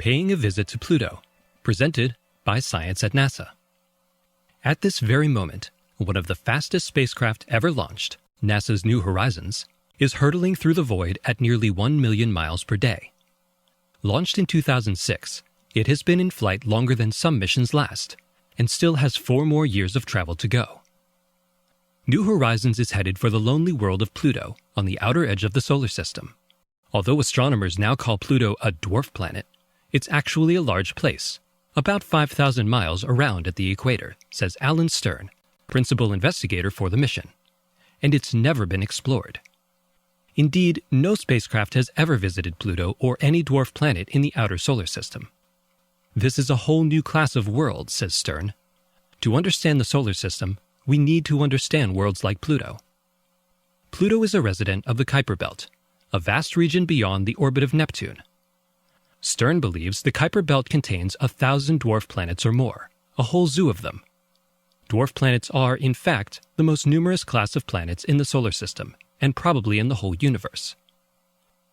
Paying a visit to Pluto, presented by Science at NASA. At this very moment, one of the fastest spacecraft ever launched, NASA's New Horizons, is hurtling through the void at nearly 1 million miles per day. Launched in 2006, it has been in flight longer than some missions last, and still has 4 more years of travel to go. New Horizons is headed for the lonely world of Pluto on the outer edge of the solar system. Although astronomers now call Pluto a dwarf planet, it's actually a large place, about 5,000 miles around at the equator, says Alan Stern, principal investigator for the mission. And it's never been explored. Indeed, no spacecraft has ever visited Pluto or any dwarf planet in the outer solar system. This is a whole new class of world, says Stern. To understand the solar system, we need to understand worlds like Pluto. Pluto is a resident of the Kuiper Belt, a vast region beyond the orbit of Neptune. Stern believes the Kuiper Belt contains 1,000 dwarf planets or more, a whole zoo of them. Dwarf planets are, in fact, the most numerous class of planets in the solar system, and probably in the whole universe.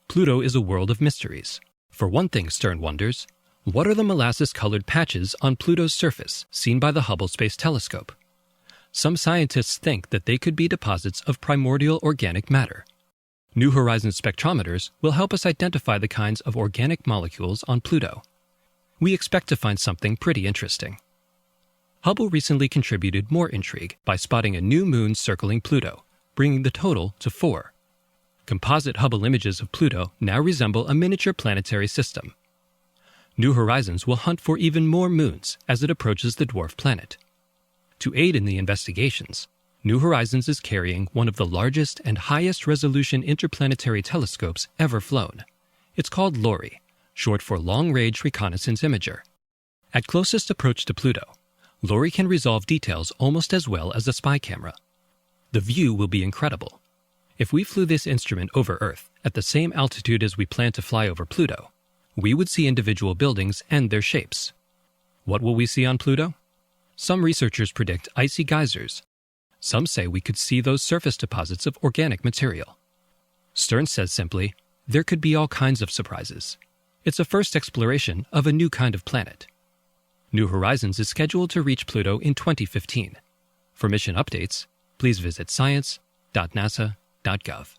Pluto is a world of mysteries. For one thing, Stern wonders, what are the molasses-colored patches on Pluto's surface seen by the Hubble Space Telescope? Some scientists think that they could be deposits of primordial organic matter. New Horizons spectrometers will help us identify the kinds of organic molecules on Pluto. We expect to find something pretty interesting. Hubble recently contributed more intrigue by spotting a new moon circling Pluto, bringing the total to 4. Composite Hubble images of Pluto now resemble a miniature planetary system. New Horizons will hunt for even more moons as it approaches the dwarf planet. To aid in the investigations, New Horizons is carrying one of the largest and highest resolution interplanetary telescopes ever flown. It's called LORRI, short for Long Range Reconnaissance Imager. At closest approach to Pluto, LORRI can resolve details almost as well as a spy camera. The view will be incredible. If we flew this instrument over Earth at the same altitude as we plan to fly over Pluto, we would see individual buildings and their shapes. What will we see on Pluto? Some researchers predict icy geysers. Some say we could see those surface deposits of organic material. Stern says simply, there could be all kinds of surprises. It's a first exploration of a new kind of planet. New Horizons is scheduled to reach Pluto in 2015. For mission updates, please visit science.nasa.gov.